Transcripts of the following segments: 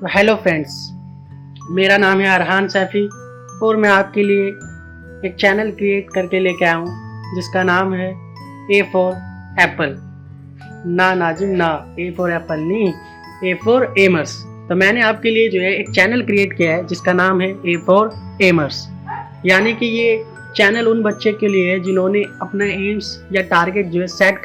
Hello friends, मेरा नाम है अरहान सैफ़ी और मैं आपके लिए एक चैनल क्रिएट करके लेके आया हूँ जिसका नाम है ए फॉर एप्पल। ना नाजिम ना, ए फॉर एप्पल नहीं, ए फॉर एमर्स। तो मैंने आपके लिए जो है एक चैनल क्रिएट किया है जिसका नाम है ए फॉर एमर्स। यानी कि ये चैनल उन बच्चे के लिए है जिन्होंने अपना एम्स या टारगेट जो है सेट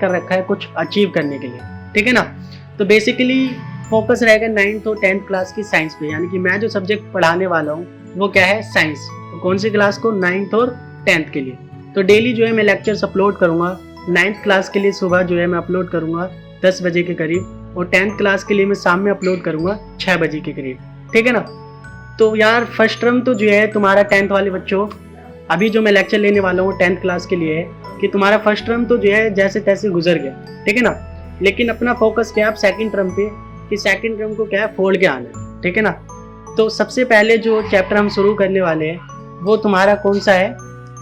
कर रखा है कुछ अचीव करने के लिए, ठीक है ना। तो बेसिकली फोकस रहेगा 9th और 10th क्लास की साइंस पे, यानी कि मैं जो सब्जेक्ट पढ़ाने वाला हूँ वो क्या है, साइंस। तो कौन सी क्लास को, 9th और 10th के लिए। तो डेली जो है मैं लेक्चर्स अपलोड करूँगा। 9th क्लास के लिए सुबह जो है मैं अपलोड करूँगा 10 बजे के करीब, और 10th क्लास के लिए मैं शाम में अपलोड करूँगा 6 बजे के करीब, ठीक है ना। तो यार फर्स्ट टर्म तो जो है तुम्हारा 10th वाले बच्चों, अभी जो मैं लेक्चर लेने वाला हूँ 10th क्लास के लिए है कि तुम्हारा फर्स्ट टर्म तो जो है जैसे तैसे गुजर गया, ठीक है ना। लेकिन अपना फोकस क्या है अब सेकंड टर्म पे, कि सेकंड टर्म को क्या है, फोड़ के आना है, ठीक है ना। तो सबसे पहले जो चैप्टर हम शुरू करने वाले हैं वो तुम्हारा कौन सा है,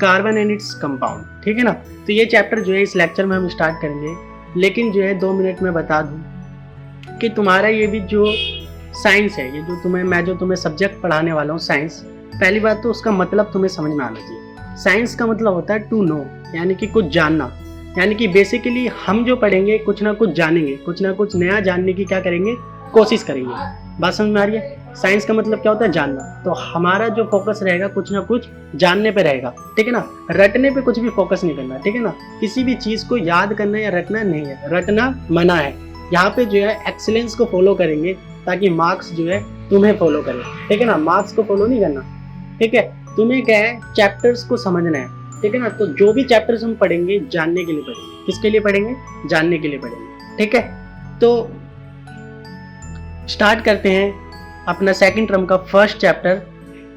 कार्बन एंड इट्स कंपाउंड, ठीक है ना। तो ये चैप्टर जो है इस लेक्चर में हम स्टार्ट करेंगे। लेकिन जो है 2 मिनट में बता दूं कि तुम्हारा ये भी जो साइंस है, ये जो मैं जो तुम्हें सब्जेक्ट पढ़ाने वाला हूँ साइंस, पहली बात तो उसका मतलब तुम्हें समझ में आना चाहिए। साइंस का मतलब होता है टू नो, यानी कि कुछ जानना। यानी कि बेसिकली हम जो पढ़ेंगे कुछ ना कुछ जानेंगे, कुछ ना कुछ नया जानने की क्या करेंगे, कोशिश करेंगे। बात समझ में आ रही है। साइंस का मतलब क्या होता है, जानना। तो हमारा जो फोकस रहेगा कुछ ना कुछ जानने पे रहेगा, ठीक है ना। रटने पे कुछ भी फोकस नहीं करना, ठीक है ना। किसी भी चीज को याद करना या रटना नहीं है, रटना मना है। यहाँ पे जो है एक्सीलेंस को फॉलो करेंगे ताकि मार्क्स जो है तुम्हें फॉलो करें, ठीक है ना। मार्क्स को फॉलो नहीं करना, ठीक है। तुम्हें क्या है, चैप्टर्स को समझना है, ठीक है ना। तो जो भी चैप्टर्स हम पढ़ेंगे जानने के लिए पढ़ेंगे। किसके लिए पढ़ेंगे, जानने के लिए पढ़ेंगे, ठीक है। तो स्टार्ट करते हैं अपना सेकंड टर्म का first chapter,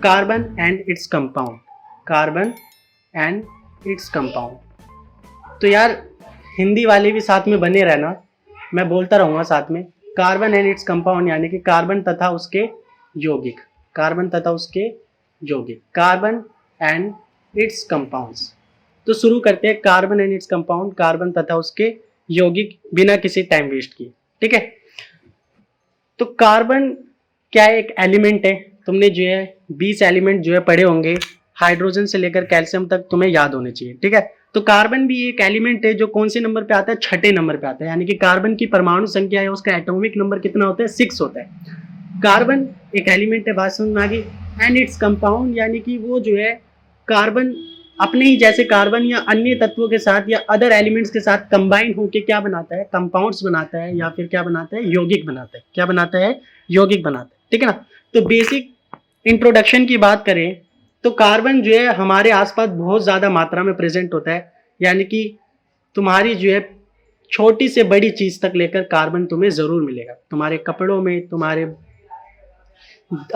carbon and its compound. Carbon and its compound. तो यार हिंदी वाले भी साथ में बने रहना, मैं बोलता रहूँगा साथ में। कार्बन एंड इट्स कंपाउंड यानी कि कार्बन तथा उसके यौगिक, कार्बन तथा उसके यौगिक, कार्बन एंड इट्स कंपाउंड्स। तो शुरू करते हैं carbon and its compound, carbon तथा उसके यौगिक, बिना किसी टाइम वेस्ट किए, ठीक है। तो कार्बन क्या है, एक एलिमेंट है। तुमने जो है 20 एलिमेंट जो है पढ़े होंगे, हाइड्रोजन से लेकर कैल्शियम तक तुम्हें याद होने चाहिए, ठीक है। तो कार्बन भी एक एलिमेंट है जो कौन से नंबर पे आता है, 6ठे नंबर पे आता है। यानी कि कार्बन की परमाणु संख्या है, उसका एटॉमिक नंबर कितना होता है, 6 होता है। कार्बन एक एलिमेंट है, बात समझ में आ गई। एंड इट्स कंपाउंड यानी कि वो जो है कार्बन अपने ही जैसे कार्बन या अन्य तत्वों के साथ या अदर एलिमेंट्स के साथ कंबाइन होकर क्या बनाता है, कंपाउंड्स बनाता है, या फिर क्या बनाता है, यौगिक बनाता है। क्या बनाता है, यौगिक बनाता है, ठीक है ना। तो बेसिक इंट्रोडक्शन की बात करें तो कार्बन जो है हमारे आसपास बहुत ज्यादा मात्रा में प्रेजेंट होता है। यानी कि तुम्हारी जो है छोटी से बड़ी चीज तक लेकर कार्बन तुम्हें जरूर मिलेगा। तुम्हारे कपड़ों में, तुम्हारे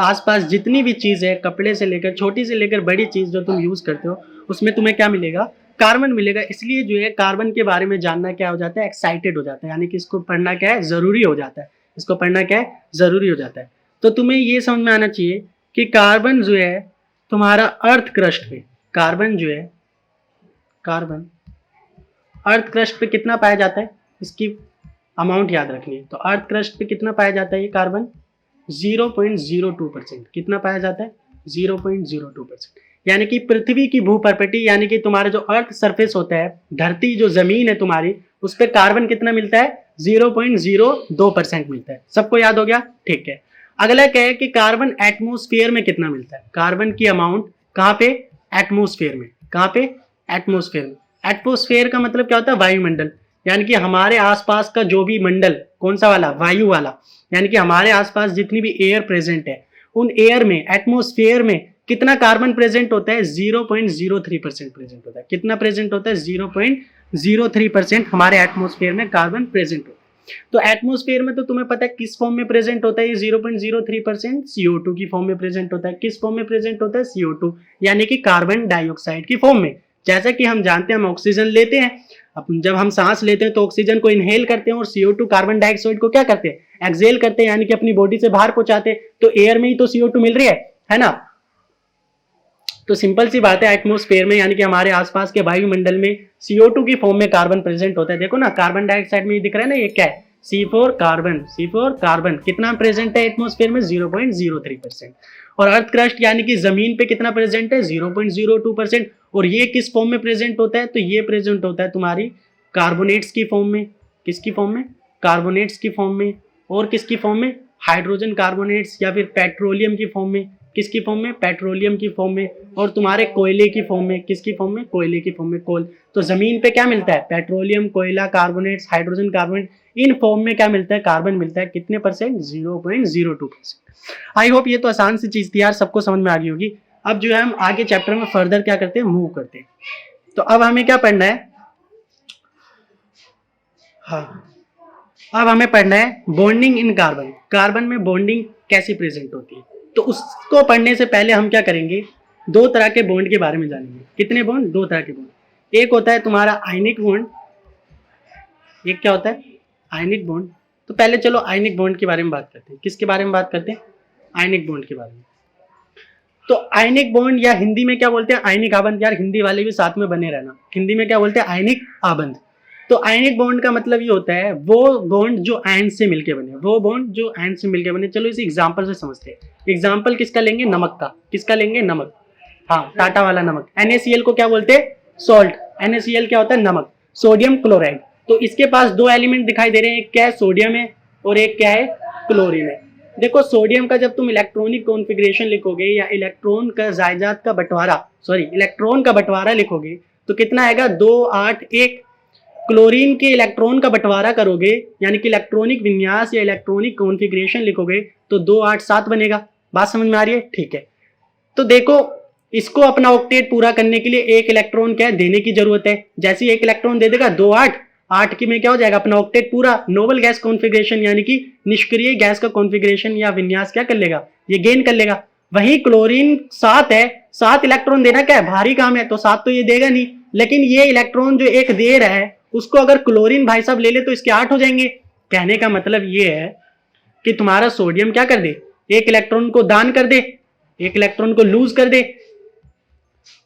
आसपास जितनी भी चीज है, कपड़े से लेकर छोटी से लेकर बड़ी चीज जो तुम यूज करते हो, उसमें तुम्हें क्या मिलेगा, कार्बन मिलेगा। इसलिए जो है कार्बन के बारे में जानना क्या हो जाता है, एक्साइटेड हो जाता है। यानी कि इसको पढ़ना क्या है, जरूरी हो जाता है। इसको पढ़ना क्या है, जरूरी हो जाता है। तो तुम्हें ये समझ में आना चाहिए कि कार्बन जो है तुम्हारा अर्थ क्रस्ट पे, कार्बन जो है, कार्बन अर्थ क्रस्ट पे कितना पाया जाता है, इसकी अमाउंट याद रखनी है। तो अर्थ क्रस्ट पे कितना पाया जाता है ये कार्बन, 0.02%। कितना पाया जाता है, 0.02%। यानी कि पृथ्वी की भूपर्पटी, यानी कि तुम्हारा जो अर्थ सरफेस होता है, धरती जो जमीन है तुम्हारी, उस पर कार्बन कितना मिलता है, 0.02% मिलता है। सबको याद हो गया, ठीक है। अगला क्या है कि कार्बन एटमोस्फेयर में कितना मिलता है। कार्बन की अमाउंट कहाँ पे, एटमोस्फेयर में। कहाँ पे, एटमोस्फेयर में। एटमोस्फेयर का मतलब क्या होता है, वायुमंडल। यानी कि हमारे आसपास का जो भी मंडल, कौन सा वाला, वायु वाला। यानी कि हमारे आसपास जितनी भी एयर प्रेजेंट है, उन एयर में, एटमोस्फेयर में कितना कार्बन प्रेजेंट होता है, 0.03% प्रेजेंट होता है। कितना प्रेजेंट होता है, 0.03% हमारे एटमोस्फेयर में कार्बन प्रेजेंट होता है। तो एटमोस्फेयर में तो तुम्हें पता है किस फॉर्म में प्रेजेंट होता है ये 0.03%, CO2 की फॉर्म में प्रेजेंट होता है। किस फॉर्म में प्रेजेंट होता है, CO2 यानी कि कार्बन डाइऑक्साइड की फॉर्म में। जैसा कि हम जानते हैं हम ऑक्सीजन लेते हैं, जब हम सांस लेते हैं तो ऑक्सीजन को इनहेल करते हैं, और CO2 कार्बन डाइऑक्साइड को क्या करते हैं, एक्सहेल करते हैं, यानी कि अपनी बॉडी से बाहर पहुंचाते हैं। तो एयर में ही तो CO2 मिल रही है ना। तो सिंपल सी बात है, एटमोस्फेयर में यानी कि हमारे आसपास के वायुमंडल में CO2 की फॉर्म में कार्बन प्रेजेंट होता है। देखो ना, कार्बन डाइऑक्साइड में दिख रहा है ना, ये क्या है, C4 कार्बन कितना प्रेजेंट है एटमॉस्फेयर में 0.03%। और अर्थ क्रस्ट यानी कि जमीन पे कितना प्रेजेंट है 0.02%। और ये किस फॉर्म में प्रेजेंट होता है, तो ये प्रेजेंट होता है तुम्हारी कार्बोनेट्स की फॉर्म में। किसकी फॉर्म में, कार्बोनेट्स की फॉर्म में। और किसकी फॉर्म में, हाइड्रोजन कार्बोनेट्स या फिर पेट्रोलियम की फॉर्म में। किसकी फॉर्म में, पेट्रोलियम की फॉर्म में। और तुम्हारे कोयले की फॉर्म में। किसकी फॉर्म में, कोयले की फॉर्म में, कोल। तो जमीन पे क्या मिलता है, पेट्रोलियम, कोयला, carbonates, hydrogen carbonate, in form में क्या मिलता है, कार्बन मिलता है। कितने परसेंट, 0.02%। आई होप ये तो आसान सी चीज थी यार, सबको समझ में आ गई होगी। अब जो है हम आगे चैप्टर में फर्दर क्या करते हैं, मूव करते हैं। तो अब हमें क्या पढ़ना है, हाँ अब हमें पढ़ना है बॉन्डिंग इन कार्बन। कार्बन में बॉन्डिंग कैसी प्रेजेंट होती है, तो उसको पढ़ने से पहले हम क्या करेंगे, दो तरह के बॉन्ड के बारे में जानेंगे। कितने बॉन्ड, दो तरह के बॉन्ड। एक होता है तुम्हारा आयनिक बॉन्ड, एक क्या होता है, आयनिक बॉन्ड। तो पहले चलो आयनिक बॉन्ड के बारे में बात करते हैं। किसके बारे में बात करते हैं, आयनिक बॉन्ड के बारे में। तो आयनिक बॉन्ड या हिंदी में क्या बोलते हैं, आयनिक आबंध। यार हिंदी वाले भी साथ में बने रहना, हिंदी में क्या बोलते हैं, आयनिक आबंध। तो आयनिक बॉन्ड का मतलब ये होता है वो बॉन्ड जो आयन से मिलके बने, वो बॉन्ड जो आयन से मिलके बने। चलो इसे एग्जांपल से समझते हैं। एग्जांपल किसका लेंगे, नमक का। किसका लेंगे, नमक, हाँ टाटा वाला नमक। NaCl को क्या बोलते हैं, सॉल्ट। NaCl क्या होता है, नमक। सोडियम क्लोराइड, तो इसके पास दो एलिमेंट दिखाई दे रहे हैं, एक क्या है, सोडियम है, और एक क्या है, क्लोरीन है। देखो सोडियम का जब तुम इलेक्ट्रॉनिक कॉन्फ़िगरेशन लिखोगे या इलेक्ट्रॉन का जायदाद का बंटवारा, इलेक्ट्रॉन का बंटवारा लिखोगे तो कितना आएगा, 2 8 1। क्लोरीन के इलेक्ट्रॉन का बंटवारा करोगे यानी कि इलेक्ट्रॉनिक विन्यास या इलेक्ट्रॉनिक कॉन्फ़िगरेशन लिखोगे तो 2 8 7 बनेगा। बात समझ में आ रही है, ठीक है। तो देखो इसको अपना ऑक्टेट पूरा करने के लिए एक इलेक्ट्रॉन क्या है, देने की जरूरत है। जैसे एक इलेक्ट्रॉन दे देगा 2 8 8 की में क्या हो जाएगा, अपना ऑक्टेट पूरा। नोबल गैस कॉन्फ़िगरेशन यानी कि निष्क्रिय गैस का कॉन्फ़िगरेशन या विन्यास क्या कर लेगा, ये गेन कर लेगा। वहीं क्लोरीन 7 है, 7 इलेक्ट्रॉन देना क्या है, भारी काम है, तो 7 तो ये देगा नहीं। लेकिन ये इलेक्ट्रॉन जो एक दे रहा है उसको अगर क्लोरीन भाई साहब ले ले तो इसके 8 हो जाएंगे। कहने का मतलब ये है कि तुम्हारा सोडियम क्या कर दे, एक इलेक्ट्रॉन को दान कर दे, एक इलेक्ट्रॉन को लूज कर दे,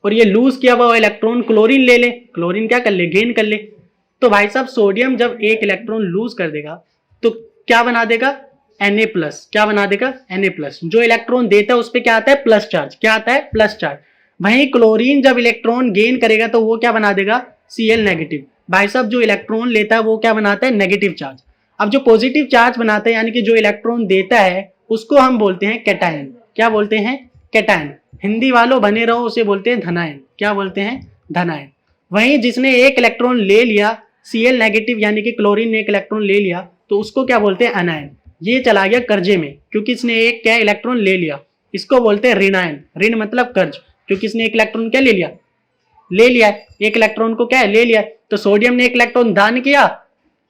और ये लूज किया हुआ इलेक्ट्रॉन क्लोरीन ले ले, क्लोरीन क्या कर ले, गेन कर ले। तो भाई साहब सोडियम जब एक इलेक्ट्रॉन लूज कर देगा तो क्या बना देगा, Na प्लस। क्या बना देगा, Na प्लस। जो इलेक्ट्रॉन देता है उस पर क्या आता है, प्लस चार्ज। क्या आता है, प्लस चार्ज। वहीं क्लोरीन जब इलेक्ट्रॉन गेन करेगा तो वो क्या बना देगा, Cl नेगेटिव। भाई साहब जो इलेक्ट्रॉन लेता है वो क्या बनाता है, नेगेटिव चार्ज। अब जो पॉजिटिव चार्ज बनाता है यानी कि जो इलेक्ट्रॉन देता है उसको हम बोलते हैं कैटायन। क्या बोलते हैं, कैटायन। हिंदी वालों बने रहो, उसे बोलते हैं धनायन। क्या बोलते हैं, धनायन। वहीं जिसने एक इलेक्ट्रॉन ले लिया, Cl नेगेटिव यानी कि क्लोरीन ने एक इलेक्ट्रॉन ले लिया, तो उसको क्या बोलते हैं, अनायन। ये चला गया कर्जे में क्योंकि इसने एक क्या इलेक्ट्रॉन ले लिया, इसको बोलते हैं ऋणायन। ऋण मतलब कर्ज, क्योंकि इसने एक इलेक्ट्रॉन क्या ले लिया, ले लिया एक इलेक्ट्रॉन को क्या है, ले लिया। तो सोडियम ने एक इलेक्ट्रॉन दान किया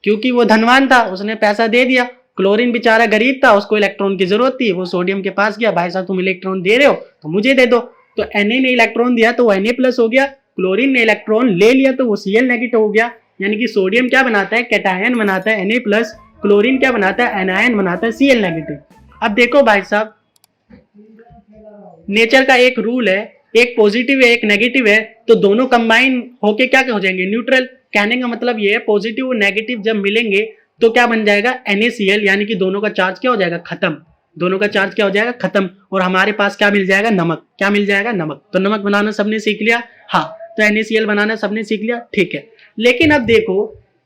क्योंकि वो धनवान था, उसने पैसा दे दिया। क्लोरीन बेचारा गरीब था, उसको इलेक्ट्रॉन की जरूरत थी, वो सोडियम के पास गया, भाई साहब तुम इलेक्ट्रॉन दे रहे हो तो मुझे दे दो। तो Na ने इलेक्ट्रॉन दिया तो वो Na प्लस हो गया, क्लोरीन ने इलेक्ट्रॉन ले लिया तो वो Cl नेगेटिव हो गया। यानी कि सोडियम क्या बनाता है, कैटायन बनाता है Na प्लस, क्लोरीन क्या बनाता है, एनायन बनाता है Cl नेगेटिव। अब देखो भाई साहब नेचर का एक रूल है, एक पॉजिटिव है एक नेगेटिव है, तो दोनों कंबाइन होके क्या हो जाएंगे, न्यूट्रल। कहने का मतलब ये है पॉजिटिव और नेगेटिव जब मिलेंगे तो क्या बन जाएगा, NaCl, यानी कि दोनों का चार्ज क्या हो जाएगा, खत्म। दोनों का चार्ज क्या हो जाएगा, खत्म। और हमारे पास क्या मिल जाएगा, नमक। क्या मिल जाएगा, नमक। तो नमक बनाना सबने सीख लिया, हाँ। तो NaCl बनाना सबने सीख लिया, ठीक है। लेकिन अब देखो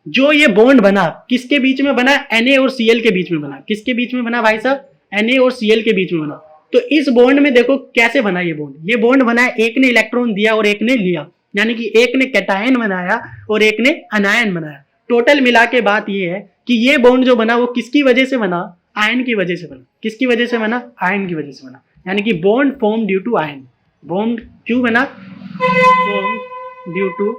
जो ये बॉन्ड बना किसके बीच में बना, Na और Cl के बीच में बना। किसके बीच में बना भाई साहब, Na और Cl के बीच में बना। तो इस बॉन्ड में देखो कैसे बना ये बॉन्ड। ये बॉन्ड बना है, एक ने इलेक्ट्रॉन दिया और एक ने लिया, यानी कि एक ने कैटायन बनाया और एक ने अनायन बनाया। टोटल मिला के बात ये है कि ये बॉन्ड जो बना वो किसकी वजह से बना, आयन की वजह से बना। किसकी वजह से बना, आयन की वजह से बना। यानी कि bond form due to ion. Bond क्यों बना, form due to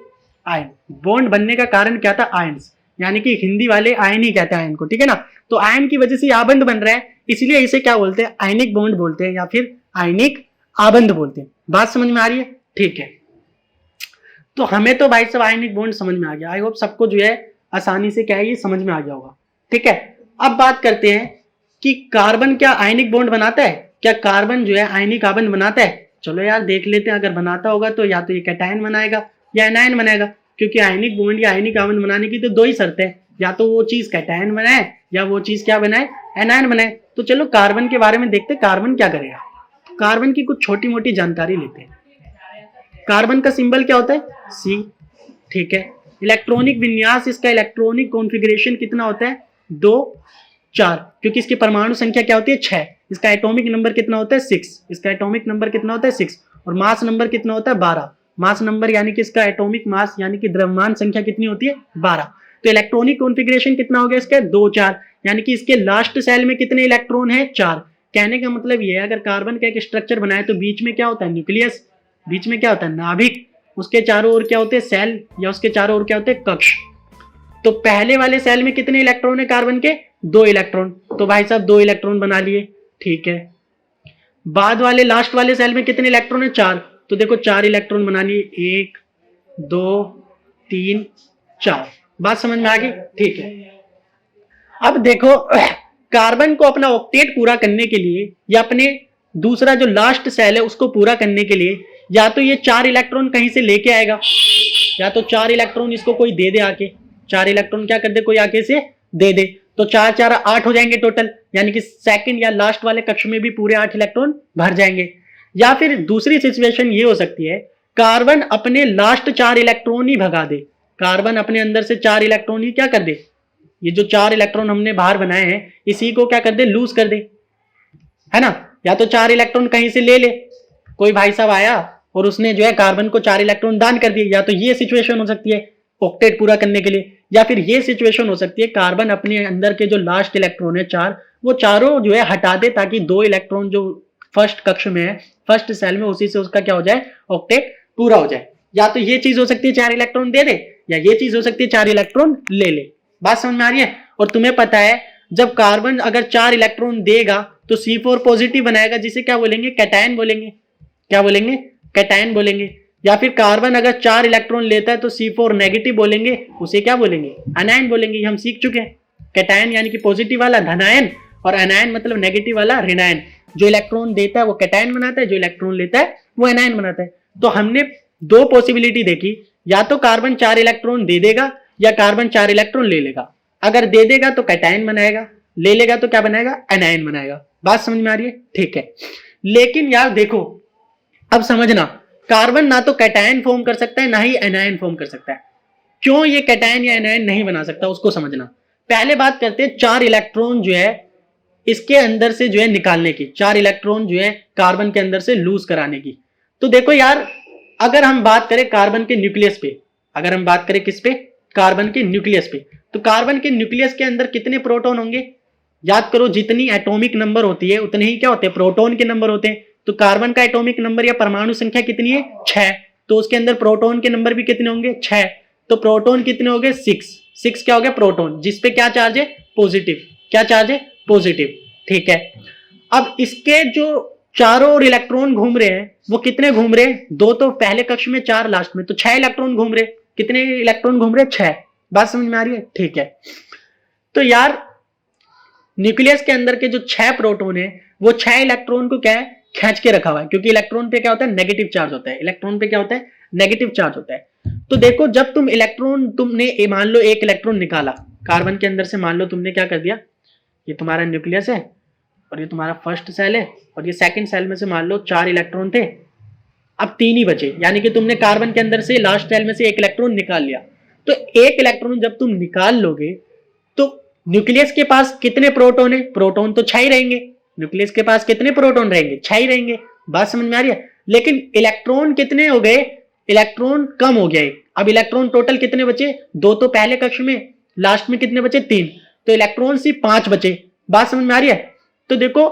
ion. Bond बनने का कारण क्या था, आयन्स। यानी कि हिंदी वाले आयन ही कहते हैं आयन को, ठीक है ना। तो आयन की वजह से आबंध बन रहा है, इसलिए इसे क्या बोलते हैं, आयनिक बॉन्ड बोलते हैं या फिर आयनिक आबंध बोलते हैं। बात समझ में आ रही है, ठीक है। तो हमें तो भाई सब आयनिक बॉन्ड समझ में आ गया। आई होप सबको जो है आसानी से क्या है ये समझ में आ गया होगा, ठीक है। अब बात करते हैं कि कार्बन क्या आयनिक बॉन्ड बनाता है, क्या कार्बन जो है आयनिक आबंध बनाता है। चलो यार देख लेते हैं, अगर बनाता होगा तो या तो ये कैटायन बनाएगा या एनायन बनाएगा, क्योंकि आयनिक बॉन्ड या आयनिक आबंध बनाने की तो दो ही शर्त है, या तो वो चीज कैटायन बनाए या वो चीज क्या बनाए, एनायन बनाए। तो चलो कार्बन के बारे में देखते, कार्बन क्या करेगा। कार्बन की कुछ छोटी मोटी जानकारी लेते हैं। कार्बन का सिंबल क्या होता है, सी, ठीक है। इलेक्ट्रॉनिक विन्यास, इसका इलेक्ट्रॉनिक कॉन्फ़िगरेशन कितना होता है, 2 4, क्योंकि इसकी परमाणु संख्या क्या होती है, 6। इसका एटॉमिक नंबर कितना होता है, 6। इसका एटॉमिक नंबर कितना होता है, 6। और मास नंबर कितना होता है, 12। मास नंबर यानी कि इसका एटॉमिक मास यानी कि द्रव्यमान संख्या कितनी होती है, 12। तो इलेक्ट्रॉनिक कॉन्फ़िगरेशन कितना हो गया इसका, 2 4, यानी कि इसके लास्ट सेल में कितने इलेक्ट्रॉन है, 4। कहने का मतलब ये है, अगर कार्बन का एक स्ट्रक्चर बनाए तो बीच में क्या होता है, न्यूक्लियस, बीच में क्या होता है, नाभिक, उसके चारों ओर क्या होते हैं, सेल, या उसके चारों ओर क्या होते हैं, कक्ष। तो पहले वाले सेल में कितने इलेक्ट्रॉन है कार्बन के, 2 इलेक्ट्रॉन। तो भाई साहब 2 इलेक्ट्रॉन बना लिए, ठीक है। बाद वाले लास्ट वाले सेल में कितने इलेक्ट्रॉन है, 4। तो देखो 4 इलेक्ट्रॉन बना लिए, 1 2 3 4। बात समझ में आ गई, ठीक है। अब देखो कार्बन को अपना ऑक्टेट पूरा करने के लिए या अपने दूसरा जो लास्ट सेल है उसको पूरा करने के लिए या तो ये 4 इलेक्ट्रॉन कहीं से लेके आएगा, या तो 4 इलेक्ट्रॉन इसको कोई दे दे आके। 4 इलेक्ट्रॉन क्या कर दे, कोई आके से दे दे। तो 4 4 8 हो जाएंगे टोटल, यानी कि सेकंड या लास्ट वाले कक्ष में भी पूरे 8 इलेक्ट्रॉन भर जाएंगे। या फिर दूसरी सिचुएशन ये हो सकती है, कार्बन अपने लास्ट 4 इलेक्ट्रॉन ही भगा दे। कार्बन अपने अंदर से 4 इलेक्ट्रॉन ही क्या कर दे, ये जो 4 इलेक्ट्रॉन हमने बाहर बनाए हैं इसी को क्या कर दे, लूज कर दे, है ना। या तो 4 इलेक्ट्रॉन कहीं से ले ले, कोई भाई साहब आया और उसने जो है कार्बन को 4 इलेक्ट्रॉन दान कर दिए। या तो ये सिचुएशन हो सकती है ऑक्टेट पूरा करने के लिए, या फिर ये सिचुएशन हो सकती है कार्बन अपने अंदर के जो लास्ट इलेक्ट्रॉन है 4, वो चारों जो है हटा दे ताकि 2 इलेक्ट्रॉन जो फर्स्ट कक्ष में है, फर्स्ट सेल में, उसी से उसका क्या हो जाए, ऑक्टेट पूरा हो जाए। या तो ये चीज हो सकती है 4 इलेक्ट्रॉन दे दे, या ये चीज हो सकती है 4 इलेक्ट्रॉन ले ले। बात समझ में आ रही है। और तुम्हें पता है जब कार्बन अगर 4 इलेक्ट्रॉन देगा तो C4 पॉजिटिव बनाएगा, जिसे क्या बोलेंगे, कैटायन बोलेंगे। क्या बोलेंगे, कैटायन बोलेंगे। या फिर कार्बन अगर 4 इलेक्ट्रॉन लेता है तो C4 नेगेटिव बोलेंगे, उसे क्या बोलेंगे, अनायन बोलेंगे। हम सीख चुके हैं, कैटायन यानी कि पॉजिटिव वाला धनायन, और अनायन मतलब नेगेटिव वाला ऋणायन। जो इलेक्ट्रॉन देता है वो कैटायन बनाता है, जो इलेक्ट्रॉन लेता है वो एनायन बनाता है। तो हमने 2 पॉसिबिलिटी देखी, या तो कार्बन 4 इलेक्ट्रॉन दे देगा या कार्बन 4 इलेक्ट्रॉन ले लेगा। अगर दे देगा तो कैटायन बनाएगा, ले लेगा तो क्या बनाएगा, एनायन बनाएगा। बात समझ में आ रही है, ठीक है। लेकिन यार देखो, अब समझना, कार्बन ना तो कैटायन फॉर्म कर सकता है ना ही एनायन फॉर्म कर सकता है। क्यों ये कैटायन या एनायन नहीं बना सकता उसको समझना। पहले बात करते हैं 4 इलेक्ट्रॉन जो है इसके अंदर से जो है निकालने की, 4 इलेक्ट्रॉन जो है कार्बन के अंदर से लूज कराने की। तो देखो यार, अगर हम बात करें कार्बन के न्यूक्लियस पे, अगर हम बात करें किस पे, कार्बन के न्यूक्लियस पे, तो कार्बन के न्यूक्लियस के अंदर कितने प्रोटॉन होंगे, याद करो, जितनी एटॉमिक नंबर होती है उतने ही क्या होते हैं, प्रोटॉन के नंबर होते हैं। तो कार्बन का एटॉमिक नंबर या परमाणु संख्या कितनी है, 6। तो उसके अंदर प्रोटॉन के नंबर भी कितने होंगे, 6। तो प्रोटॉन कितने हो गए, 6 क्या हो गया, प्रोटॉन, जिसपे क्या चार्ज है, पॉजिटिव। क्या चार्ज है, पॉजिटिव, ठीक है। अब इसके जो चारों ओर इलेक्ट्रॉन घूम रहे हैं वो कितने घूम रहे हैं, 2 तो पहले कक्ष में, 4 लास्ट में, तो 6 इलेक्ट्रॉन घूम रहे। कितने इलेक्ट्रॉन घूम रहे, 6। बात समझ में आ रही है, ठीक है। तो यार न्यूक्लियस के अंदर के जो 6 प्रोटॉन है वो 6 इलेक्ट्रॉन को क्या है, खींच के रखा हुआ है, क्योंकि इलेक्ट्रॉन पे क्या होता है, नेगेटिव चार्ज होता है। इलेक्ट्रॉन पे क्या होता है, नेगेटिव चार्ज होता है। तो देखो, जब तुम इलेक्ट्रॉन, तुमने मान लो 1 इलेक्ट्रॉन निकाला कार्बन के अंदर से, मान लो तुमने क्या कर दिया, ये तुम्हारा न्यूक्लियस है और ये तुम्हारा फर्स्ट सेल है, और ये सेकंड सेल में से मान लो 4 इलेक्ट्रॉन थे, अब 3 ही बचे, यानी कि तुमने कार्बन के अंदर से लास्ट सेल में से 1 इलेक्ट्रॉन निकाल लिया। तो 1 इलेक्ट्रॉन जब तुम निकाल लोगे तो न्यूक्लियस के पास कितने प्रोटॉन है, प्रोटॉन तो 6 ही रहेंगे। न्यूक्लियस के पास कितने प्रोटॉन रहेंगे, 6 ही रहेंगे। बात समझ में आ रही है। लेकिन इलेक्ट्रॉन कितने हो गए, इलेक्ट्रॉन कम हो गया है। अब इलेक्ट्रॉन टोटल कितने बचे, 2 तो पहले कक्ष में, लास्ट में कितने बचे, 3। तो इलेक्ट्रॉन सिर्फ 5 बचे। बात समझ में आ रही है। तो देखो,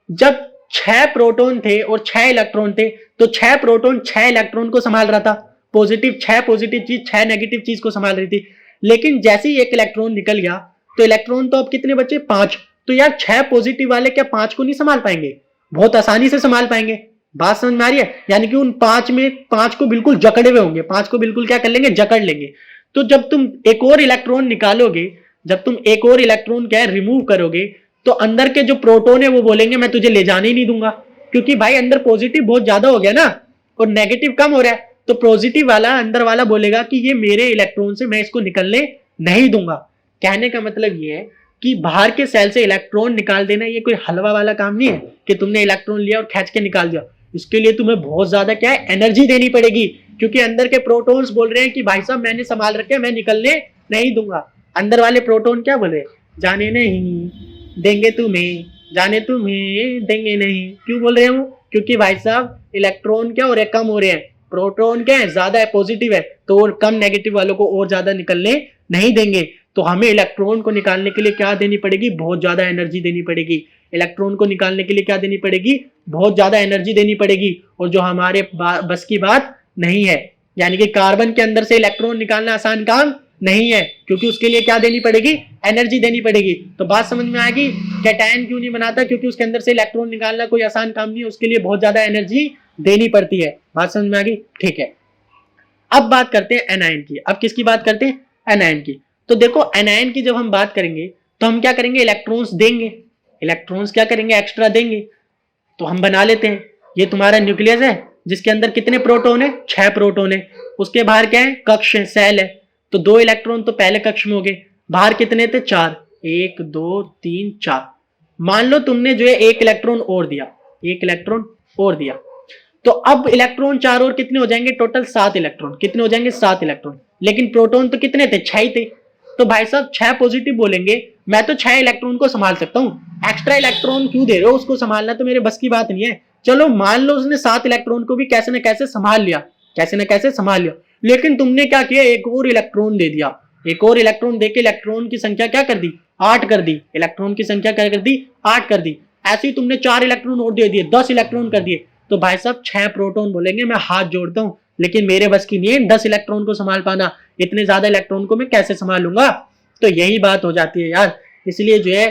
जब 6 प्रोटॉन थे और 6 इलेक्ट्रॉन थे, तो 6 प्रोटॉन 6 इलेक्ट्रॉन को संभाल रहा था, पॉजिटिव 6 पॉजिटिव चीज 6 नेगेटिव चीज को संभाल रही थी। लेकिन जैसे ही 1 इलेक्ट्रॉन निकल गया तो इलेक्ट्रॉन तो अब कितने बचे, 5। तो यार 6 पॉजिटिव वाले क्या 5 को नहीं संभाल पाएंगे, बहुत आसानी से संभाल पाएंगे। बात समझ में आ रही है। यानी कि उन 5 में 5 को बिल्कुल जकड़े हुए होंगे, 5 को बिल्कुल क्या कर लेंगे, जकड़ लेंगे। तो जब तुम एक और इलेक्ट्रॉन निकालोगे, जब तुम एक और इलेक्ट्रॉन क्या रिमूव करोगे, तो अंदर के जो प्रोटॉन है वो बोलेंगे मैं तुझे ले जाने ही नहीं दूंगा, क्योंकि भाई अंदर पॉजिटिव बहुत ज्यादा हो गया ना और नेगेटिव कम हो रहा है। तो पॉजिटिव वाला अंदर वाला बोलेगा कि ये मेरे इलेक्ट्रॉन से, मैं इसको निकलने नहीं दूंगा। कहने का मतलब ये है कि बाहर के सेल से इलेक्ट्रॉन निकाल देना ये कोई हलवा वाला काम नहीं है कि तुमने इलेक्ट्रॉन लिया और खींच के निकाल दिया। इसके लिए तुम्हें बहुत ज्यादा क्या है, एनर्जी देनी पड़ेगी, क्योंकि अंदर के प्रोटॉन्स बोल रहे हैं कि भाई साहब मैंने संभाल रखे, मैं निकलने नहीं दूंगा। अंदर वाले प्रोटॉन क्या बोल रहे हैं, जाने नहीं देंगे तुम्हें, जाने तुम्हें देंगे नहीं। क्यों बोल रहे हैं वो, क्योंकि भाई साहब इलेक्ट्रॉन क्या हो रहे हैं, कम हो रहे हैं, प्रोटॉन क्या है ज्यादा है, पॉजिटिव है, तो और कम नेगेटिव वालों को और ज्यादा निकलने नहीं देंगे। तो हमें इलेक्ट्रॉन को निकालने के लिए क्या देनी पड़ेगी, बहुत ज्यादा एनर्जी देनी पड़ेगी। इलेक्ट्रॉन को निकालने के लिए क्या देनी पड़ेगी, बहुत ज्यादा एनर्जी देनी पड़ेगी, और जो हमारे बस की बात नहीं है। यानी कि कार्बन के अंदर से इलेक्ट्रॉन निकालना आसान काम नहीं है, क्योंकि उसके लिए क्या देनी पड़ेगी, एनर्जी देनी पड़ेगी। तो बात समझ में आएगी, कैटायन क्यों नहीं बनाता, क्योंकि उसके अंदर से इलेक्ट्रॉन निकालना कोई आसान काम नहीं है, उसके लिए बहुत ज्यादा एनर्जी देनी पड़ती है। बात समझ में आ गई, ठीक है। अब बात करते हैं एनायन की। अब किसकी बात करते हैं, एनायन की। तो देखो एनायन की जब हम बात करेंगे तो हम क्या करेंगे, इलेक्ट्रॉन्स देंगे, इलेक्ट्रॉन्स क्या करेंगे, एक्स्ट्रा देंगे। तो हम बना लेते हैं, ये तुम्हारा न्यूक्लियस है जिसके अंदर कितने प्रोटॉन है, 6 प्रोटॉन है। उसके बाहर क्या है, कक्ष है, सेल है। तो 2 इलेक्ट्रॉन तो पहले कक्ष में हो गए, बाहर कितने थे, 4, 1 2 3 4। मान लो तुमने जो है 1 इलेक्ट्रॉन और दिया, 1 इलेक्ट्रॉन और दिया, तो अब इलेक्ट्रॉन 4 और कितने हो जाएंगे, टोटल 7 इलेक्ट्रॉन। कितने हो जाएंगे, 7 इलेक्ट्रॉन। लेकिन प्रोटॉन तो कितने थे, 6 ही थे। तो भाई साहब 6 पॉजिटिव बोलेंगे, मैं तो 6 इलेक्ट्रॉन को संभाल सकता हूँ, एक्स्ट्रा इलेक्ट्रॉन क्यों दे रहे हो, उसको संभालना तो मेरे बस की बात नहीं है। चलो मान लो उसने 7 इलेक्ट्रॉन को भी कैसे न कैसे संभाल लिया, कैसे न कैसे संभाल लिया, लेकिन तुमने क्या किया, एक और इलेक्ट्रॉन दे दिया। एक और इलेक्ट्रॉन देके इलेक्ट्रॉन की संख्या क्या कर दी, 8 कर दी। इलेक्ट्रॉन की संख्या क्या कर दी, 8 कर दी। ऐसे ही तुमने 4 इलेक्ट्रॉन और दे दिए, 10 इलेक्ट्रॉन कर दिए। तो भाई साहब 6 प्रोटॉन बोलेंगे, मैं हाथ जोड़ता हूं, लेकिन मेरे बस की नहीं है 10 इलेक्ट्रॉन को संभाल पाना। इतने ज्यादा इलेक्ट्रॉन को मैं कैसे संभालूंगा। तो यही बात हो जाती है यार। इसलिए जो है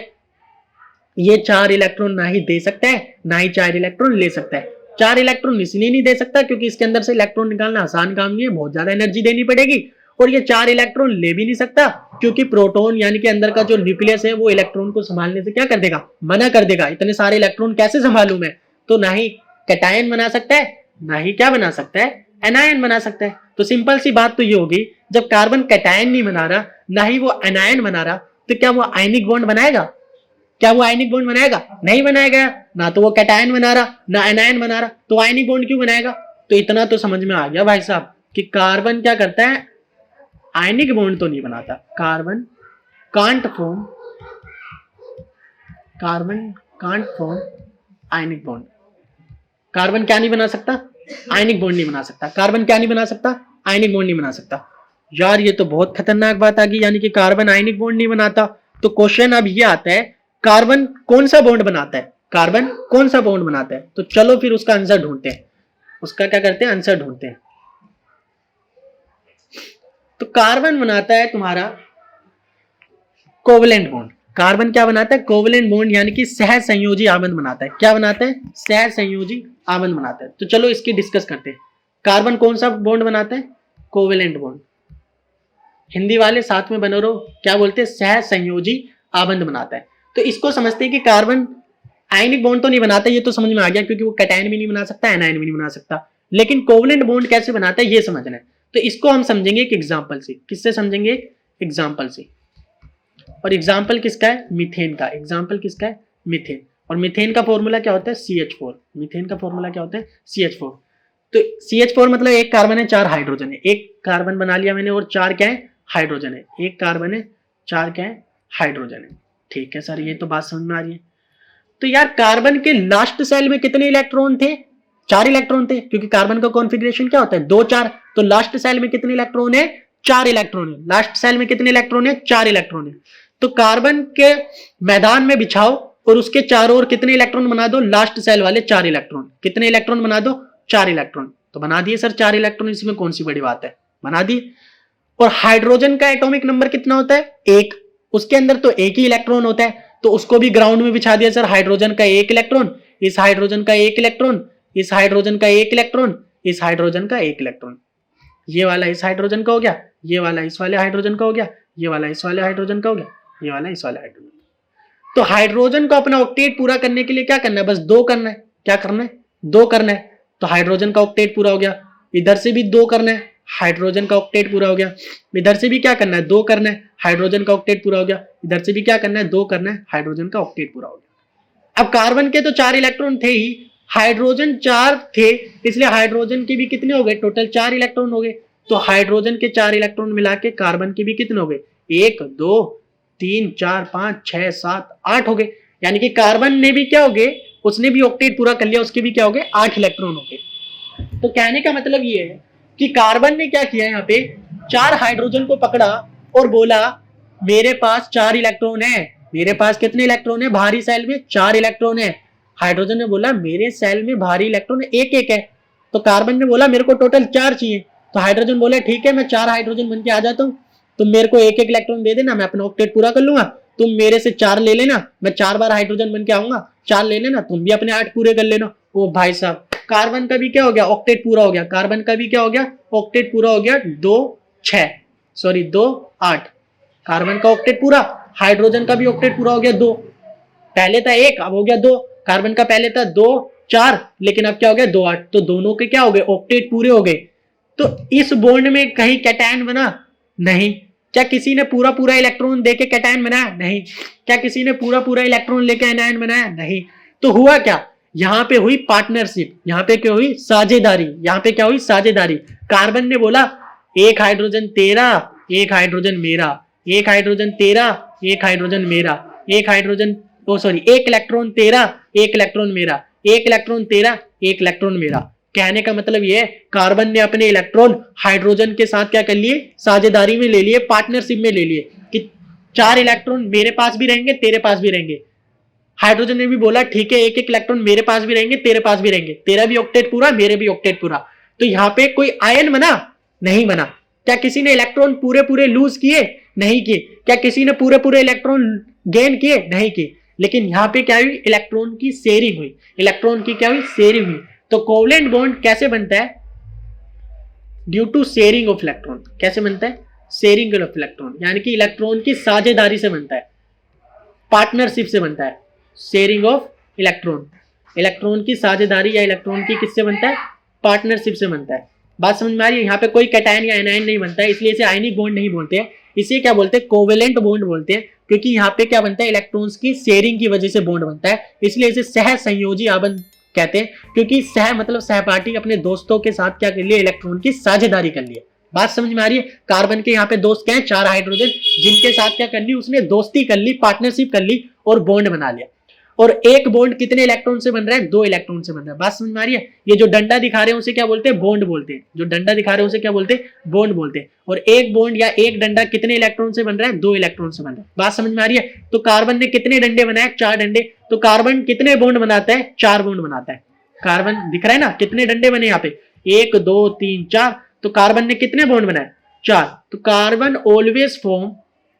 ये 4 इलेक्ट्रॉन ना ही दे सकता है, ना ही 4 इलेक्ट्रॉन ले सकता है। 4 इलेक्ट्रॉन इसलिए नहीं दे सकता क्योंकि इसके अंदर से इलेक्ट्रॉन निकालना आसान काम नहीं है, बहुत ज्यादा एनर्जी देनी पड़ेगी। और ये 4 इलेक्ट्रॉन ले भी नहीं सकता क्योंकि प्रोटॉन यानी कि अंदर का जो न्यूक्लियस है वो इलेक्ट्रॉन को संभालने से क्या कर देगा, मना कर देगा। इतने सारे इलेक्ट्रॉन कैसे संभालू मैं। तो ना ही कैटायन बना सकता है, ना ही क्या बना सकता है, एनायन बना सकता है। तो सिंपल सी बात तो ये होगी, जब कार्बन कैटायन नहीं बना रहा, ना ही वो एनायन बना रहा, तो क्या वो आयनिक बॉन्ड बनाएगा, क्या वो आयनिक बॉन्ड बनाएगा, नहीं बनाएगा। ना तो वो कैटायन बना रहा, ना एनायन बना रहा, तो आयनिक बॉन्ड क्यों बनाएगा। तो इतना तो समझ में आ गया भाई साहब कि कार्बन क्या करता है, आयनिक बॉन्ड तो नहीं बनाता। Carbon can't form, carbon can't form ionic bond. Carbon क्या नहीं बना सकता, आयनिक बॉन्ड नहीं बना सकता। कार्बन क्या नहीं बना सकता, आयनिक बॉन्ड नहीं बना सकता। यार ये तो बहुत खतरनाक बात आ गई, यानी कि कार्बन आयनिक बॉन्ड नहीं बनाता। तो क्वेश्चन अब ये आता है, कार्बन कौन सा बॉन्ड बनाता है, कार्बन कौन सा बॉन्ड बनाता है। तो चलो फिर उसका आंसर ढूंढते हैं, उसका क्या करते हैं, आंसर ढूंढते हैं। तो कार्बन बनाता है तुम्हारा कोवलेंट बॉन्ड। कार्बन क्या बनाता है, कोवलेंट बॉन्ड, यानी कि सह संयोजी आबंध बनाता है। क्या बनाता है, सह संयोजी आबंध बनाता है। तो चलो इसकी डिस्कस करते हैं। कार्बन कौन सा बॉन्ड बनाता है, कोवलेंट बॉन्ड। हिंदी वाले साथ में बनो रहो, क्या बोलते हैं, सह संयोजी आबंध बनाता है। तो इसको समझते हैं कि कार्बन आयनिक बॉन्ड तो नहीं बनाता, ये तो समझ में आ गया क्योंकि वो कैटायन भी नहीं बना सकता, एनायन भी नहीं बना सकता। लेकिन कोवलेंट बॉन्ड कैसे बनाता है ये समझना है। तो इसको हम समझेंगे एक एग्जांपल से। किससे समझेंगे, एग्जांपल से। और एग्जांपल किसका है, मीथेन का। एग्जांपल किसका है, मीथेन। और मीथेन का फॉर्मूला क्या होता है, CH4। मीथेन का फॉर्मूला क्या होता है, CH4। तो CH4 मतलब एक कार्बन है, 4 हाइड्रोजन है। एक कार्बन बना लिया मैंने और 4 क्या है, हाइड्रोजन है। एक कार्बन है, 4 क्या है, हाइड्रोजन है। ठीक है सर, ये तो बात समझ में आ रही है। तो यार कार्बन के लास्ट सेल में कितने इलेक्ट्रॉन थे, 4 इलेक्ट्रॉन थे, क्योंकि कार्बन का कॉन्फ़िगरेशन क्या होता है, 2 4। तो लास्ट सेल में कितने इलेक्ट्रॉन है, 4 इलेक्ट्रॉन है। लास्ट सेल में कितने इलेक्ट्रॉन है, 4 इलेक्ट्रॉन है। तो कार्बन के मैदान में बिछाओ और उसके चारों ओर कितने इलेक्ट्रॉन बना दो, लास्ट सेल वाले 4 इलेक्ट्रॉन। कितने इलेक्ट्रॉन बना दो, 4 इलेक्ट्रॉन। तो बना दिए सर 4 इलेक्ट्रॉन, इसमें कौन सी बड़ी बात है, बना दिए। और हाइड्रोजन का एटॉमिक नंबर कितना होता है, 1। उसके अंदर तो एक ही इलेक्ट्रॉन होता है, तो उसको भी ग्राउंड में बिछा दिया सर। हाइड्रोजन का 1 इलेक्ट्रॉन, इस हाइड्रोजन का 1 इलेक्ट्रॉन, इस हाइड्रोजन का 1 इलेक्ट्रॉन, इस हाइड्रोजन का 1 इलेक्ट्रॉन। ये वाला इस हाइड्रोजन का हो गया, ये वाला इस वाले हाइड्रोजन का हो गया, ये वाला इस वाले हाइड्रोजन का हो गया, ये वाला इस वाले हाइड्रोजन। तो हाइड्रोजन को अपना ऑक्टेट पूरा करने के लिए क्या करना है, बस 2 करना है। क्या करना है, 2 करना है। तो हाइड्रोजन का ऑक्टेट पूरा हो गया। इधर से भी 2 करना है, हाइड्रोजन का ऑक्टेट पूरा हो गया। इधर से भी क्या करना है, 2 करना है, हाइड्रोजन का ऑक्टेट पूरा हो गया। इधर से भी क्या करना है, 2 करना है, हाइड्रोजन का ऑक्टेट पूरा हो गया। अब कार्बन के तो 4 इलेक्ट्रॉन थे ही, हाइड्रोजन 4 थे, इसलिए हाइड्रोजन के भी कितने हो गए, टोटल 4 इलेक्ट्रॉन हो गए। तो हाइड्रोजन के 4 इलेक्ट्रॉन मिला के कार्बन के भी कितने हो गए, 1 2 3 4 5 6 7 8 हो गए। यानी कि कार्बन ने भी क्या हो गए, उसने भी ऑक्टेट पूरा कर लिया, उसके भी क्या हो गए, 8 इलेक्ट्रॉन हो गए। तो कहने का मतलब ये है कि कार्बन ने क्या किया, यहाँ पे 4 हाइड्रोजन को पकड़ा और बोला मेरे पास 4 इलेक्ट्रॉन है। मेरे पास कितने इलेक्ट्रॉन है, भारी सेल में 4 इलेक्ट्रॉन है। हाइड्रोजन ने बोला मेरे सेल में भारी इलेक्ट्रॉन एक एक है। तो कार्बन ने बोला मेरे को टोटल 4 चाहिए। तो हाइड्रोजन बोले ठीक है, मैं 4 हाइड्रोजन बन के आ जाता हूँ, तुम मेरे को एक एक इलेक्ट्रॉन दे देना, मैं अपना ऑक्टेट पूरा कर लूंगा। तुम मेरे से 4 ले लेना, मैं 4 बार हाइड्रोजन बन के आऊंगा, 4 ले लेना, तुम भी अपने 8 पूरे कर लेना। ओ भाई साहब, कार्बन का भी क्या हो गया, ऑक्टेट पूरा हो गया। कार्बन का भी क्या हो गया, ऑक्टेट पूरा हो गया। 2 6 सॉरी 2 8, कार्बन का ऑक्टेट पूरा। हाइड्रोजन का भी ऑक्टेट पूरा हो गया 2, पहले था 1 अब हो गया 2। कार्बन का पहले था 2 4, लेकिन अब क्या हो गया 2 8। तो दोनों के क्या हो गए, ऑक्टेट पूरे हो गए। तो इस बॉन्ड में कहीं कैटायन बना, नहीं। क्या किसी ने पूरा पूरा इलेक्ट्रॉन देके कैटायन बनाया, नहीं। क्या किसी ने पूरा पूरा इलेक्ट्रॉन लेके एनायन बनाया, नहीं। तो हुआ क्या, यहां पे हुई पार्टनरशिप, यहां पे क्या हुई, साझेदारी। यहां पे क्या हुई, साझेदारी। कार्बन ने बोला एक हाइड्रोजन तेरा, एक हाइड्रोजन मेरा, एक हाइड्रोजन तेरा, एक हाइड्रोजन मेरा, एक हाइड्रोजन एक इलेक्ट्रॉन तेरा, एक इलेक्ट्रॉन मेरा, एक इलेक्ट्रॉन तेरा, एक इलेक्ट्रॉन मेरा। कहने का मतलब यह है कार्बन ने अपने इलेक्ट्रॉन हाइड्रोजन के साथ क्या कर लिए, साझेदारी में ले लिए, पार्टनरशिप में ले लिए कि 4 इलेक्ट्रॉन मेरे पास भी रहेंगे, तेरे पास भी रहेंगे। हाइड्रोजन ने भी बोला ठीक है, एक एक इलेक्ट्रॉन मेरे पास भी रहेंगे, तेरे पास भी रहेंगे, तेरा भी ऑक्टेट पूरा, मेरे भी ऑक्टेट पूरा। तो यहां पे कोई आयन बना, नहीं बना। क्या किसी ने इलेक्ट्रॉन पूरे पूरे लूज किए, नहीं किए। क्या किसी ने पूरे पूरे इलेक्ट्रॉन गेन किए, नहीं किए। लेकिन यहां पे क्या हुई, इलेक्ट्रॉन की शेयरिंग हुई, इलेक्ट्रॉन की क्या हुई, शेयरिंग हुई। तो कोवलेंट बॉन्ड कैसे बनता है, due to sharing of electron. कैसे बनता है, शेयरिंग ऑफ इलेक्ट्रॉन, यानी कि इलेक्ट्रॉन की साझेदारी से बनता है, पार्टनरशिप से बनता है। शेयरिंग ऑफ इलेक्ट्रॉन, इलेक्ट्रॉन की साझेदारी या इलेक्ट्रॉन की किससे बनता है, पार्टनरशिप से बनता है। बात समझ में आ रही है, यहाँ पे कोई कैटायन या एनायन नहीं बनता है, इसलिए इसे आयनिक बॉन्ड नहीं बोलते हैं, इसे क्या बोलते हैं, कोवेलेंट बॉन्ड बोलते हैं। क्योंकि यहाँ पे क्या बनता है, इलेक्ट्रॉन्स की शेयरिंग की वजह से बॉन्ड बनता है, इसलिए इसे सह संयोजी आबंध कहते हैं। क्योंकि सह मतलब सहपाठी, अपने दोस्तों के साथ क्या कर लिए, इलेक्ट्रॉन की साझेदारी कर लिए। बात समझ में आ रही है। कार्बन के यहाँ पे दोस्त क्या है, 4 हाइड्रोजन, जिनके साथ क्या कर ली, उसने दोस्ती कर ली, पार्टनरशिप कर ली और बॉन्ड बना लिया। और एक बॉन्ड कितने इलेक्ट्रॉन से बन रहा है, 2 इलेक्ट्रॉन से बन रहा है। बात समझ में आ रही है। ये जो डंडा दिखा रहे हैं उसे क्या बोलते हैं, बॉन्ड बोलते हैं। जो डंडा दिखा रहे हैं उसे क्या बोलते हैं, बॉन्ड बोलते हैं। और एक बॉन्ड या एक डंडा कितने इलेक्ट्रॉन से बन रहा है, 2 इलेक्ट्रॉन से बन रहा है। बात समझ में आ रही है। तो कार्बन ने कितने डंडे बनाए, 4 डंडे। तो कार्बन कितने बॉन्ड बनाता है, 4 बॉन्ड बनाता है। कार्बन दिख रहा है ना, कितने डंडे बने यहाँ पे, 1 2 3 4। तो कार्बन ने कितने बॉन्ड बनाए, 4। तो कार्बन ऑलवेज फॉर्म,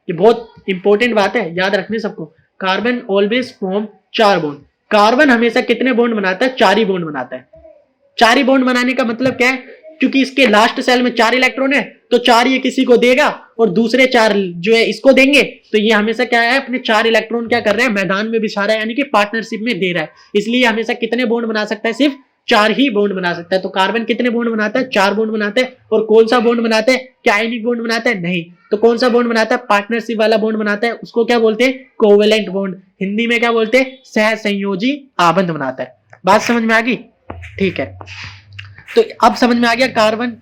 ये बहुत इंपॉर्टेंट बात है, याद रखने सबको, carbon always form 4 bond. Carbon हमेशा कितने बॉन्ड बनाता है, 4 ही बॉन्ड बनाता है। 4 ही बॉन्ड बनाने का मतलब क्या है, क्योंकि इसके लास्ट सेल में 4 इलेक्ट्रॉन है, तो 4 ये किसी को देगा और दूसरे 4 जो है इसको देंगे। तो ये हमेशा क्या है, अपने 4 इलेक्ट्रॉन क्या कर रहा है, मैदान में बिछा रहा है, यानी कि पार्टनरशिप में दे रहा है। इसलिए हमेशा कितने बॉन्ड बना सकता है, सिर्फ 4 ही बॉन्ड बना सकता है। तो कार्बन कितने बॉन्ड बनाता है, 4 बॉन्ड बनाता है। और कौन सा बॉन्ड बनाता है, क्या आयनिक बॉन्ड बनाता है, नहीं। तो कौन सा बॉन्ड बनाता है, पार्टनरशिप वाला बॉन्ड बनाता है, उसको क्या बोलते हैं, कोवेलेंट बॉन्ड। हिंदी में क्या बोलते हैं, सह संयोजी आबंध बनाता है। बात समझ में आ गई, ठीक है। तो अब समझ में आ गया कार्बन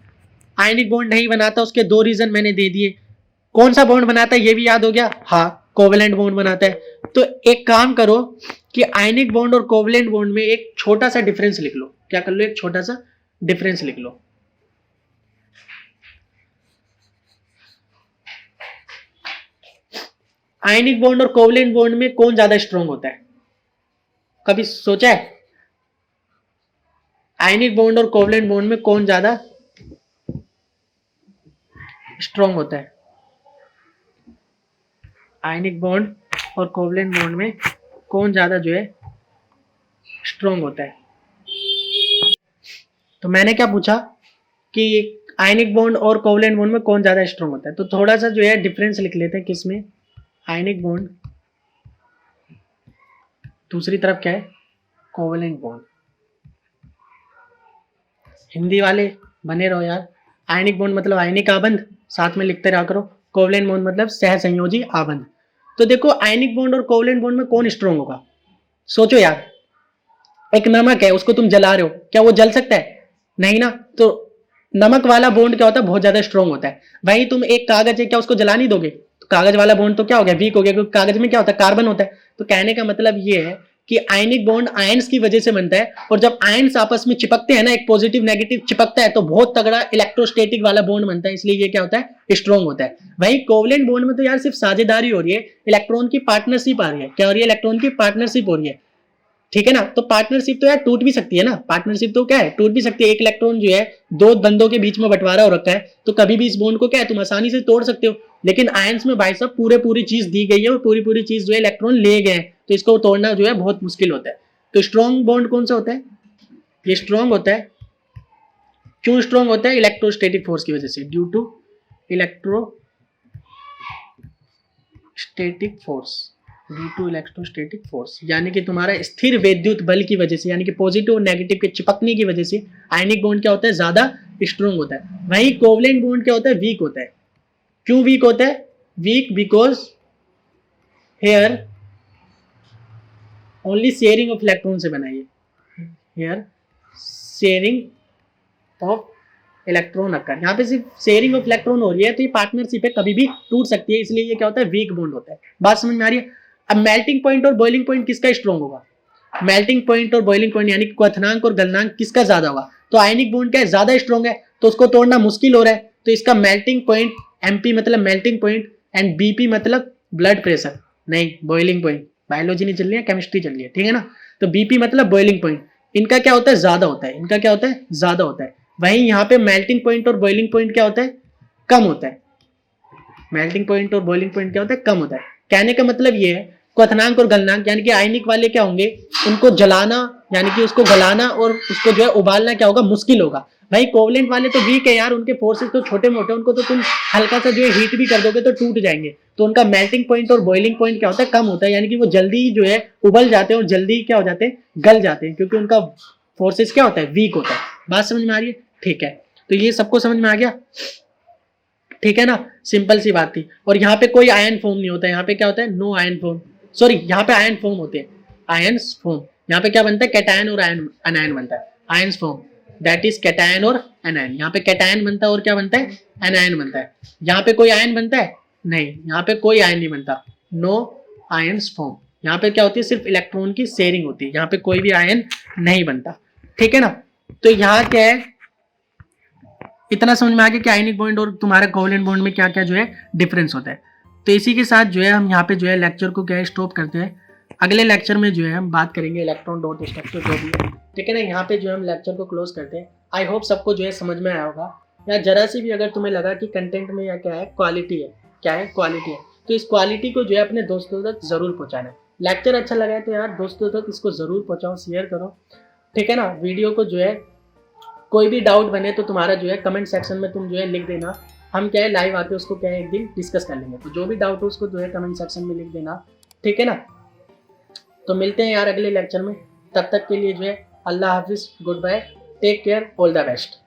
आयनिक बॉन्ड नहीं बनाता, उसके 2 रीजन मैंने दे दिए। कौन सा बॉन्ड बनाता है ये भी याद हो गया, हाँ कोवेलेंट बॉन्ड बनाता है। तो एक काम करो कि आयनिक बॉन्ड और कोवेलेंट बॉन्ड में एक छोटा सा डिफरेंस लिख लो। क्या कर लो, एक छोटा सा डिफरेंस लिख लो। आयनिक बॉन्ड और कोवेलेंट बॉन्ड में कौन ज्यादा स्ट्रॉन्ग होता है, कभी सोचा है? आयनिक बॉन्ड और कोवेलेंट बॉन्ड में कौन ज्यादा स्ट्रॉन्ग होता है? आयनिक बॉन्ड और कोवेलेंट बॉन्ड में कौन ज्यादा जो है स्ट्रॉन्ग होता है? तो मैंने क्या पूछा कि आयनिक बॉन्ड और कोवेलेंट बॉन्ड में कौन ज्यादा स्ट्रॉन्ग होता है। तो थोड़ा सा जो है डिफरेंस लिख लेते हैं, किसमें, आयनिक बॉन्ड, दूसरी तरफ क्या है, कोवेलेंट बॉन्ड। हिंदी वाले बने रहो यार। आयनिक बॉन्ड मतलब आयनिक आबंध, साथ में लिखते रहा करो। कोवलेंट बॉन्ड मतलब सहसंयोजी आबंध। तो देखो आयनिक बॉन्ड और कोवलेंट बॉन्ड में कौन स्ट्रॉन्ग होगा, सोचो यार। एक नमक है, उसको तुम जला रहे हो, क्या वो जल सकता है? नहीं ना। तो नमक वाला बॉन्ड क्या होता है, बहुत ज्यादा स्ट्रॉन्ग होता है। वही तुम एक कागज है, क्या उसको जला नहीं दोगे? तो कागज वाला बॉन्ड तो क्या हो गया, वीक हो गया, क्योंकि कागज में क्या होता है, कार्बन होता है। तो कहने का मतलब ये है कि आयनिक बॉन्ड आयंस की वजह से बनता है, और जब आयंस आपस में चिपकते हैं ना, एक पॉजिटिव नेगेटिव चिपकता है, तो बहुत तगड़ा इलेक्ट्रोस्टैटिक वाला बॉन्ड बनता है, इसलिए ये क्या होता है, स्ट्रॉन्ग होता है। वही कोवलेंट बॉन्ड में तो यार सिर्फ साझेदारी हो रही है, इलेक्ट्रॉन की पार्टनरशिप आ रही है। क्या हो रही है, इलेक्ट्रॉन की पार्टनरशिप हो रही है, ठीक है ना। तो पार्टनरशिप तो यार टूट भी सकती है ना, पार्टनरशिप तो क्या है, टूट भी सकती है। एक इलेक्ट्रॉन जो है दो बंदों के बीच में बंटवारा हो रखा है, तो कभी भी इस बॉन्ड को क्या है, तुम आसानी से तोड़ सकते हो। लेकिन आयंस में भाई साहब पूरी चीज दी गई है, और पूरी चीज जो है इलेक्ट्रॉन ले गए हैं, तो इसको तोड़ना जो है बहुत मुश्किल होता है। तो स्ट्रॉन्ग बॉन्ड कौन सा होता है, ये स्ट्रॉन्ग होता है। क्यों स्ट्रॉन्ग होता है, इलेक्ट्रोस्टैटिक फोर्स की वजह से, due to electrostatic force, due to electrostatic force, यानी कि तुम्हारा स्थिर वैद्युत बल की वजह से, यानी कि पॉजिटिव और नेगेटिव के चिपकने की वजह से आयनिक बॉन्ड क्या होता है, ज्यादा स्ट्रॉन्ग होता है। वहीं कोवलेंट बॉन्ड क्या होता है, वीक होता है। क्यों वीक होता है, weak because here only sharing of electron से बनाइए, here sharing of electron occur, यहाँ पे सिर्फ शेयरिंग ऑफ इलेक्ट्रॉन हो रही है, तो ये पार्टनरशिप है, कभी भी टूट सकती है, इसलिए ये क्या होता है, वीक बॉन्ड होता है। बात समझ में आ रही है। अब मेल्टिंग पॉइंट और बॉइलिंग पॉइंट किसका स्ट्रॉन्ग होगा, मेल्टिंग पॉइंट और बॉइलिंग पॉइंट यानी क्वथनांक और गलनांक किसका ज्यादा होगा? तो आयनिक बॉन्ड क्या है, ज्यादा स्ट्रॉन्ग है, तो उसको तोड़ना मुश्किल हो रहा है, तो इसका मेल्टिंग पॉइंट एमपी मतलब मेल्टिंग पॉइंट, एंड बीपी मतलब ब्लड प्रेशर, नहीं बॉइलिंग पॉइंट, बायोलॉजी नहीं चल रही है, केमिस्ट्री चल रही है, ठीक है ना। तो बीपी मतलब बॉइलिंग पॉइंट, इनका क्या होता है, ज्यादा होता है, इनका क्या होता है, ज्यादा होता है। वहीं यहाँ पे मेल्टिंग पॉइंट और बॉइलिंग पॉइंट क्या होता है, कम होता है। मेल्टिंग पॉइंट और बॉइलिंग पॉइंट क्या होता है, कम होता है। कहने का मतलब ये है, क्वथनांक और गलनांक यानी कि आयनिक वाले क्या होंगे, उनको जलाना यानी कि उसको गलाना और उसको जो है उबालना क्या होगा, मुश्किल होगा। भाई कोवलेंट वाले तो वीक है यार, उनके फोर्सेस तो छोटे मोटे, उनको तो तुम हल्का सा जो है हीट भी कर दोगे तो टूट जाएंगे। तो उनका मेल्टिंग पॉइंट और बॉइलिंग पॉइंट क्या होता है, कम होता है, यानी कि वो जल्दी जो है उबल जाते हैं और जल्दी क्या हो जाते हैं, गल जाते हैं, क्योंकि उनका फोर्सेस क्या होता है, वीक होता है। बात समझ में आ रही है, ठीक है। तो ये सबको समझ में आ गया, ठीक है ना, सिंपल सी बात थी। और यहाँ पे कोई आयन फॉर्म नहीं होता है, यहाँ पे क्या होता है, नो आयन फॉर्म, सॉरी यहाँ पे आयन फॉर्म होते हैं, आयन्स फॉर्म। यहाँ पे क्या बनता है, कैटायन और एनायन बनता है, ions form, that is cation और एनायन। यहाँ पे कैटायन बनता है और क्या बनता है, एनायन बनता है। यहाँ पे कोई आयन बनता है, नहीं, यहाँ पे कोई आयन नहीं बनता, नो आयन्स फॉर्म। यहाँ पे क्या होती है, सिर्फ इलेक्ट्रॉन की शेयरिंग होती है, यहाँ पे कोई भी आयन नहीं बनता, ठीक है ना। तो यहाँ क्या है, इतना समझ में आ गया कि आयनिक बॉन्ड और तुम्हारे कोवलेंट बॉन्ड में क्या क्या जो है डिफरेंस होता है। तो इसी के साथ जो है हम यहाँ पे जो है लेक्चर को क्या है स्टॉप करते हैं। अगले लेक्चर में जो है हम बात करेंगे इलेक्ट्रॉन डॉट स्ट्रक्चर जो भी है, ठीक है ना। यहाँ पे जो है हम लेक्चर को क्लोज करते हैं। आई होप सबको जो है समझ में आया होगा, या जरा सी भी अगर तुम्हें लगा कि कंटेंट में या क्या है क्वालिटी है, क्या है क्वालिटी है, तो इस क्वालिटी को जो है अपने दोस्तों तक जरूर पहुँचाना है। लेक्चर अच्छा लगा है तो यार दोस्तों तक इसको जरूर पहुँचाओ, शेयर करो, ठीक है ना। वीडियो को जो है कोई भी डाउट बने तो तुम्हारा जो है कमेंट सेक्शन में तुम जो है लिख देना, हम क्या है लाइव आके उसको क्या है एक दिन डिस्कस कर लेंगे। तो जो भी डाउट हो उसको जो है कमेंट सेक्शन में लिख देना, ठीक है ना। तो मिलते हैं यार अगले लेक्चर में, तब तक के लिए जो है अल्लाह हाफिज, good bye, take care, all the best.